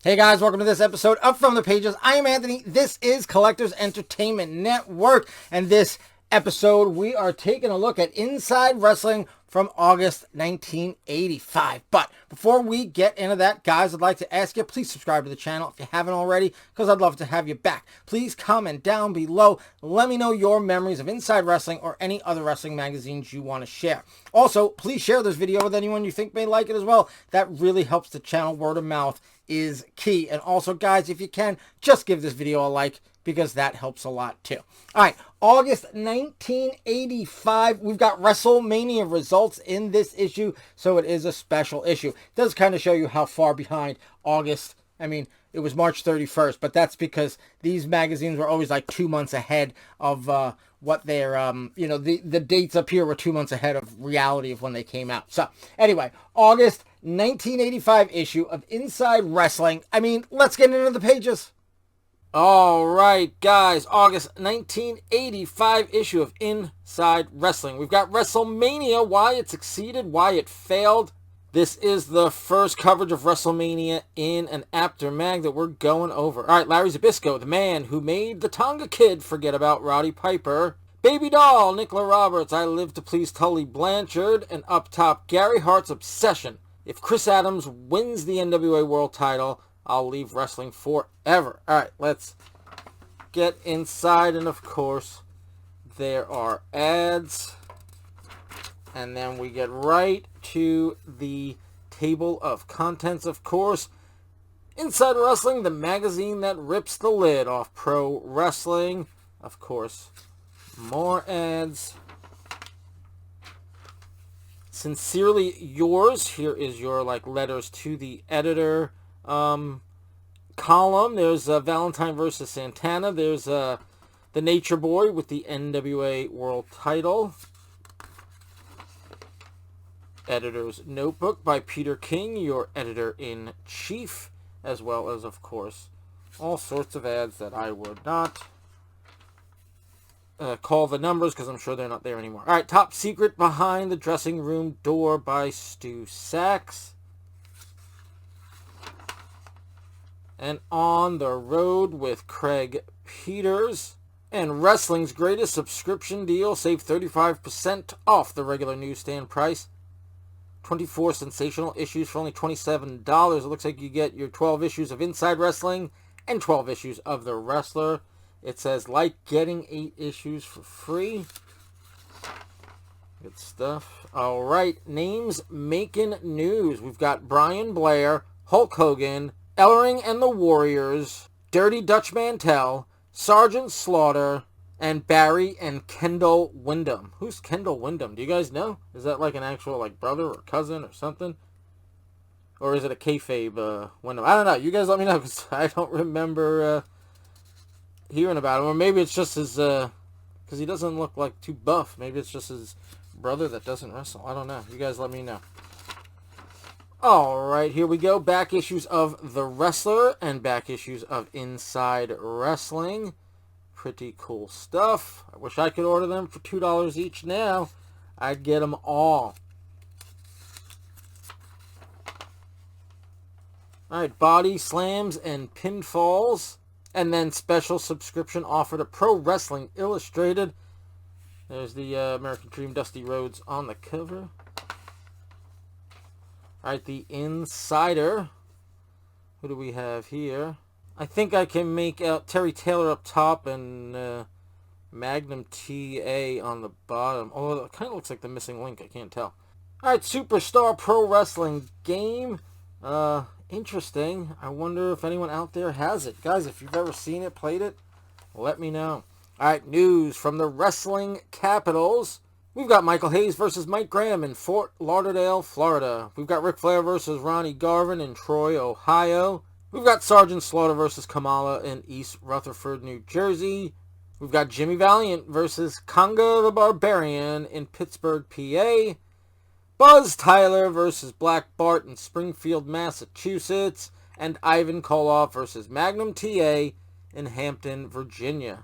Hey guys, welcome to this episode of From the Pages. I am Anthony. This is Collectors Entertainment Network. And this episode, we are taking a look at Inside Wrestling from August 1985. But before we get into that, guys, I'd like to ask you, please subscribe to the channel if you haven't already, because I'd love to have you back. Please comment down below. Let me know your memories of Inside Wrestling or any other wrestling magazines you want to share. Also, please share this video with anyone you think may like it as well. That really helps the channel. Word of mouth is key. And also, guys, if you can, just give this video a like, because that helps a lot too. All right, August 1985. We've got WrestleMania results in this issue, so it is a special issue. It does kind of show you how far behind August. I mean, it was March 31st, but that's because these magazines were always like 2 months ahead of what their, the dates up here were 2 months ahead of reality of when they came out. So anyway, August 1985 issue of Inside Wrestling. I mean, let's get into the pages. All right, guys, August 1985 issue of Inside Wrestling. We've got WrestleMania, why it succeeded, why it failed. This is the first coverage of WrestleMania in an Apter mag that we're going over. All right, Larry Zbyszko, the man who made the Tonga Kid forget about Roddy Piper. Baby Doll, Nicola Roberts, I Live to Please Tully Blanchard. And up top, Gary Hart's Obsession. If Chris Adams wins the NWA World title, I'll leave wrestling forever. All right, let's get inside. And, of course, there are ads. And then we get right to the table of contents, of course. Inside Wrestling, the magazine that rips the lid off pro wrestling. Of course, more ads. Sincerely yours. Here is your letters to the editor column. There's Valentine versus Santana. There's the Nature Boy with the NWA World title. Editor's Notebook by Peter King, your editor-in-chief, as well as, of course, all sorts of ads that I would not call the numbers because I'm sure they're not there anymore. All right, Top Secret Behind the Dressing Room Door by Stu Sachs. And On the Road with Craig Peters. And Wrestling's Greatest Subscription Deal. Save 35% off the regular newsstand price. 24 sensational issues for only $27. It looks like you get your 12 issues of Inside Wrestling and 12 issues of The Wrestler. It says, like getting 8 issues for free. Good stuff. All right, names making news. We've got Brian Blair, Hulk Hogan, Ellering and the Warriors, Dirty Dutch Mantel, Sergeant Slaughter, and Barry and Kendall Windham. Who's Kendall Windham? Do you guys know? Is that like an actual brother or cousin or something? Or is it a kayfabe Windham? I don't know. You guys let me know, because I don't remember hearing about him. Or maybe it's just his, because he doesn't look like too buff. Maybe it's just his brother that doesn't wrestle. I don't know. You guys let me know. Alright, here we go. Back issues of The Wrestler and back issues of Inside Wrestling. Pretty cool stuff. I wish I could order them for $2 each now. I'd get them all. Alright, Body Slams and Pinfalls. And then special subscription offer to Pro Wrestling Illustrated. There's the American Dream Dusty Rhodes on the cover. Alright, the Insider. Who do we have here? I think I can make out Terry Taylor up top and Magnum TA on the bottom. Oh, it kind of looks like the missing link. I can't tell. Alright, Superstar Pro Wrestling game. Interesting. I wonder if anyone out there has it. Guys, if you've ever seen it, played it, let me know. Alright, news from the Wrestling Capitals. We've got Michael Hayes versus Mike Graham in Fort Lauderdale, Florida. We've got Ric Flair versus Ronnie Garvin in Troy, Ohio. We've got Sergeant Slaughter versus Kamala in East Rutherford, New Jersey. We've got Jimmy Valiant versus Conga the Barbarian in Pittsburgh, PA. Buzz Tyler versus Black Bart in Springfield, Massachusetts. And Ivan Koloff versus Magnum TA in Hampton, Virginia.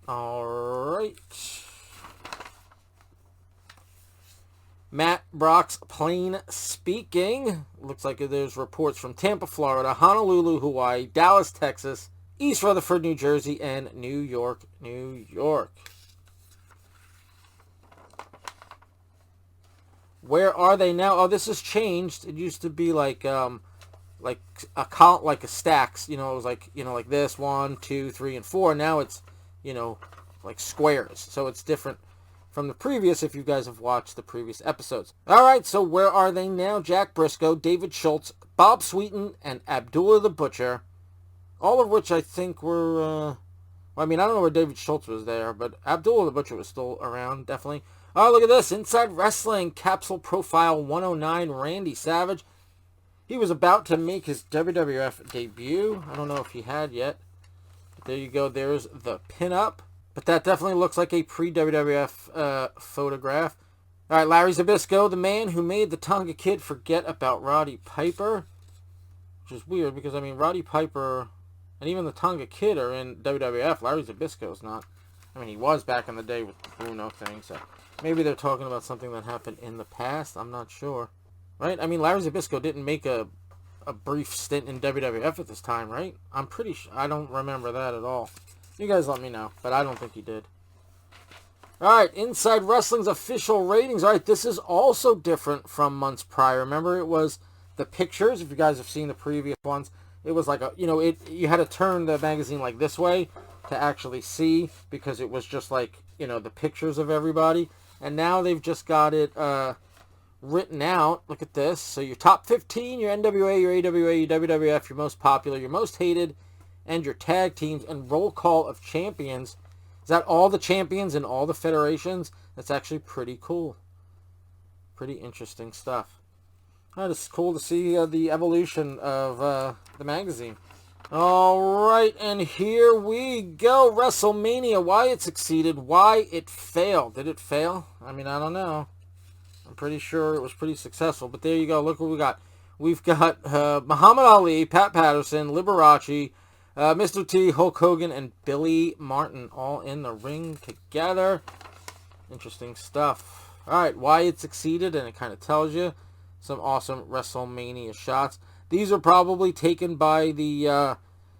All right. Matt Brock's Plain Speaking. Looks like there's reports from Tampa, Florida, Honolulu, Hawaii, Dallas, Texas, East Rutherford, New Jersey, and New York, New York. Where are they now? Oh, this has changed. It used to be like a count, like a stacks. You know, it was like, you know, like this 1, 2, 3, and 4. Now it's, you know, like squares. So it's different from the previous, if you guys have watched the previous episodes. All right, so where are they now? Jack Briscoe, David Schultz, Bob Sweeten, and Abdullah the Butcher. All of which I think were, well, I mean, I don't know where David Schultz was there, but Abdullah the Butcher was still around, definitely. Oh, look at this. Inside Wrestling, Capsule Profile 109, Randy Savage. He was about to make his WWF debut. I don't know if he had yet. But there you go. There's the pinup. But that definitely looks like a pre-WWF photograph. All right, Larry Zbyszko, the man who made the Tonga Kid forget about Roddy Piper. Which is weird because, I mean, Roddy Piper and even the Tonga Kid are in WWF. Larry Zbyszko's not. I mean, he was back in the day with the Bruno thing, so maybe they're talking about something that happened in the past. I'm not sure. Right? I mean, Larry Zbyszko didn't make a brief stint in WWF at this time, right? I'm pretty sure. I don't remember that at all. You guys let me know, but I don't think he did. All right, Inside Wrestling's official ratings. All right, this is also different from months prior. Remember, it was the pictures. If you guys have seen the previous ones, it was like a, you know, you had to turn the magazine like this way to actually see, because it was just like, you know, the pictures of everybody. And now they've just got it written out. Look at this. So your top 15, your NWA, your AWA, your WWF, your most popular, your most hated, and your tag teams, and roll call of champions. Is that all the champions in all the federations? That's actually pretty cool. Pretty interesting stuff. It's cool to see the evolution of the magazine. All right, and here we go. WrestleMania, why it succeeded, why it failed. Did it fail? I mean, I don't know. I'm pretty sure it was pretty successful, but there you go. Look what we got. We've got Muhammad Ali, Pat Patterson, Liberace, Mr. T, Hulk Hogan, and Billy Martin all in the ring together. Interesting stuff. All right, why it succeeded, and it kind of tells you some awesome WrestleMania shots. These are probably taken by the,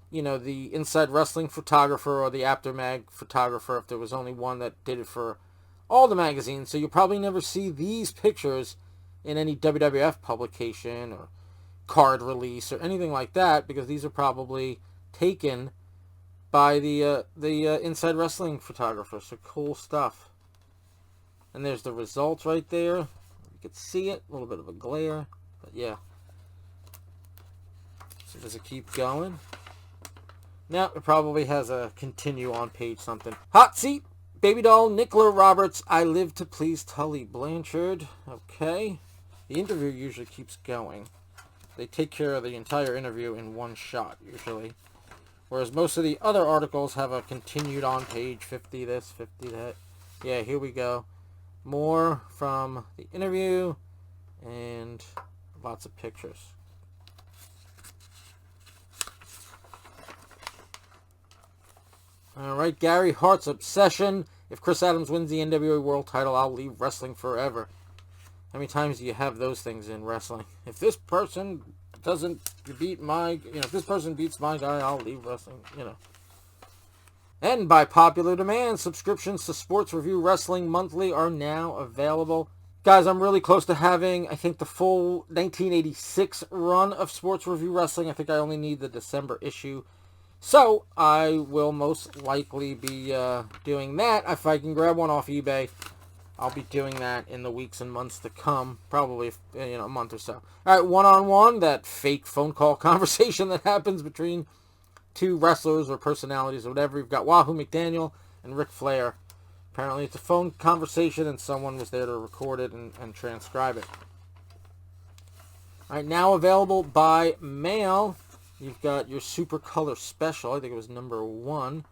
you know, the Inside Wrestling photographer or the Apter Mag photographer, if there was only one that did it for all the magazines. So you'll probably never see these pictures in any WWF publication or card release or anything like that, because these are probably taken by the Inside Wrestling photographer. So cool stuff. And there's the results right there. You can see it. A little bit of a glare, but yeah. So does it keep going? No, it probably has a continue on page something. Hot Seat, Baby Doll, Nicola Roberts, I Live to Please Tully, Blanchard. Okay. The interview usually keeps going. They take care of the entire interview in one shot, usually. Whereas most of the other articles have a continued on page, 50 this, 50 that. Yeah, here we go. More from the interview and lots of pictures. All right, Gary Hart's obsession. If Chris Adams wins the NWA World title, I'll leave wrestling forever. How many times do you have those things in wrestling? If this person doesn't beat my, you know, if this person beats my guy, I'll leave wrestling, you know. And by popular demand, subscriptions to Sports Review Wrestling Monthly are now available. Guys, I'm really close to having, I think, the full 1986 run of Sports Review Wrestling. I think I only need the December issue. So, I will most likely be doing that. If I can grab one off eBay, I'll be doing that in the weeks and months to come. Probably, you know, a month or so. All right, one-on-one, that fake phone call conversation that happens between two wrestlers or personalities or whatever. You've got Wahoo McDaniel and Ric Flair. Apparently, it's a phone conversation, and someone was there to record it and transcribe it. All right, now available by mail. You've got your Super Color Special. I think it was number 1.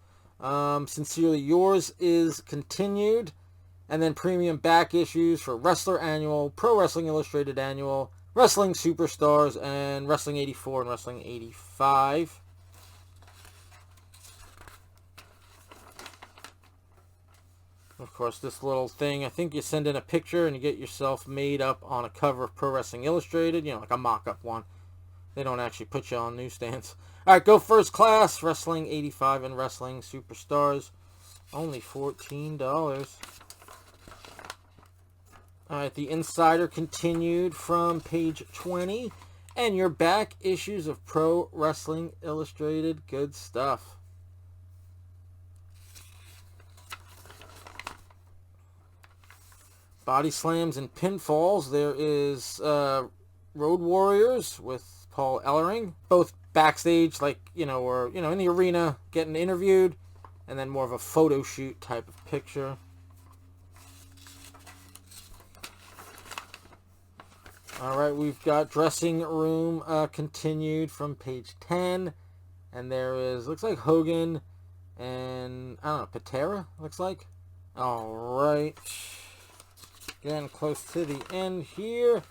Sincerely Yours is continued. And then premium back issues for Wrestler Annual, Pro Wrestling Illustrated Annual, Wrestling Superstars, and Wrestling 84 and Wrestling 85. Of course, this little thing, I think you send in a picture and you get yourself made up on a cover of Pro Wrestling Illustrated, like a mock-up one. They don't actually put you on newsstands. All right, go First Class, Wrestling 85 and Wrestling Superstars. Only $14. All right, the Insider continued from page 20. And your back issues of Pro Wrestling Illustrated. Good stuff. Body slams and pinfalls. There is Road Warriors with Paul Ellering. Both backstage, or in the arena, getting interviewed. And then more of a photo shoot type of picture. All right, we've got dressing room continued from page 10. And there looks like Hogan and, Patera, looks like. All right. Getting close to the end here.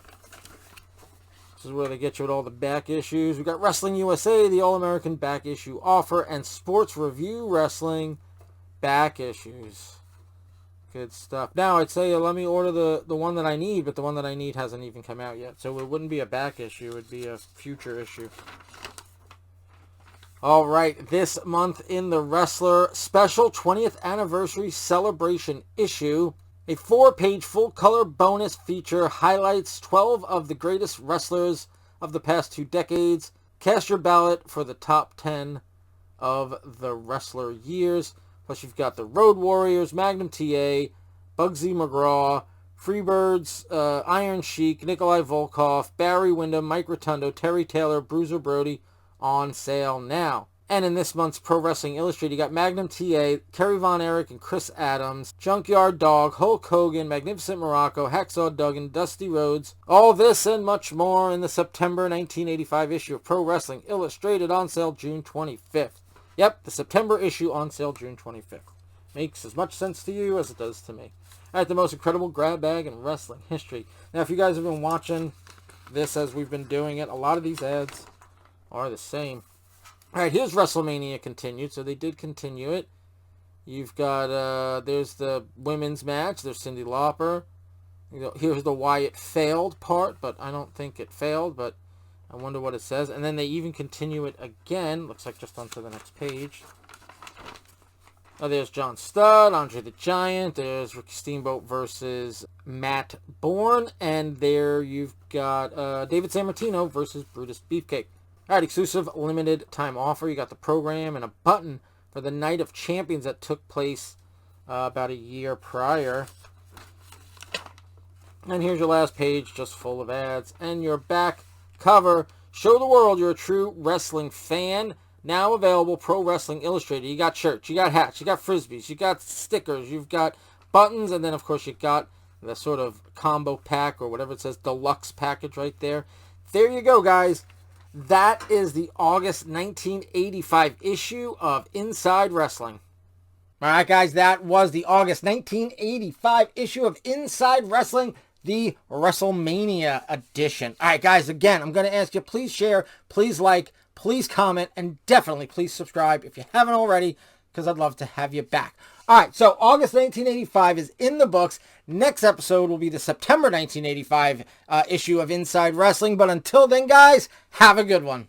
This is where they get you with all the back issues. We got Wrestling USA, the All-American back issue offer, and Sports Review Wrestling back issues. Good stuff. Now, I'd say let me order the one that I need, but the one that I need hasn't even come out yet. So it wouldn't be a back issue. It would be a future issue. All right, this month in the Wrestler special 20th anniversary celebration issue, a 4-page full-color bonus feature highlights 12 of the greatest wrestlers of the past 2 decades. Cast your ballot for the top 10 of the wrestler years. Plus, you've got the Road Warriors, Magnum TA, Bugsy McGraw, Freebirds, Iron Sheik, Nikolai Volkov, Barry Windham, Mike Rotundo, Terry Taylor, Bruiser Brody on sale now. And in this month's Pro Wrestling Illustrated, you got Magnum TA, Kerry Von Erich and Chris Adams, Junkyard Dog, Hulk Hogan, Magnificent Morocco, Hacksaw Duggan, Dusty Rhodes. All this and much more in the September 1985 issue of Pro Wrestling Illustrated, on sale June 25th. Yep, the September issue on sale June 25th. Makes as much sense to you as it does to me. All right, the most incredible grab bag in wrestling history. Now, if you guys have been watching this as we've been doing it, a lot of these ads are the same. All right, here's WrestleMania continued. So they did continue it. You've got, there's the women's match. There's Cyndi Lauper. Here's the why it failed part, but I don't think it failed, but I wonder what it says. And then they even continue it again. Looks like just onto the next page. Oh, there's John Studd, Andre the Giant. There's Ricky Steamboat versus Matt Bourne. And there you've got David Sammartino versus Brutus Beefcake. All right, exclusive limited time offer. You got the program and a button for the Night of Champions that took place about a year prior. And here's your last page, just full of ads. And your back cover. Show the world you're a true wrestling fan. Now available, Pro Wrestling Illustrated. You got shirts, you got hats, you got frisbees, you got stickers, you've got buttons, and then, of course, you got the sort of combo pack or whatever it says, deluxe package right there. There you go, guys. That is the August 1985 issue of Inside Wrestling. All right, guys, that was the August 1985 issue of Inside Wrestling, the WrestleMania edition. All right, guys, again, I'm going to ask you, please share, please like, please comment, and definitely please subscribe if you haven't already, because I'd love to have you back. All right, so August 1985 is in the books. Next episode will be the September 1985 issue of Inside Wrestling. But until then, guys, have a good one.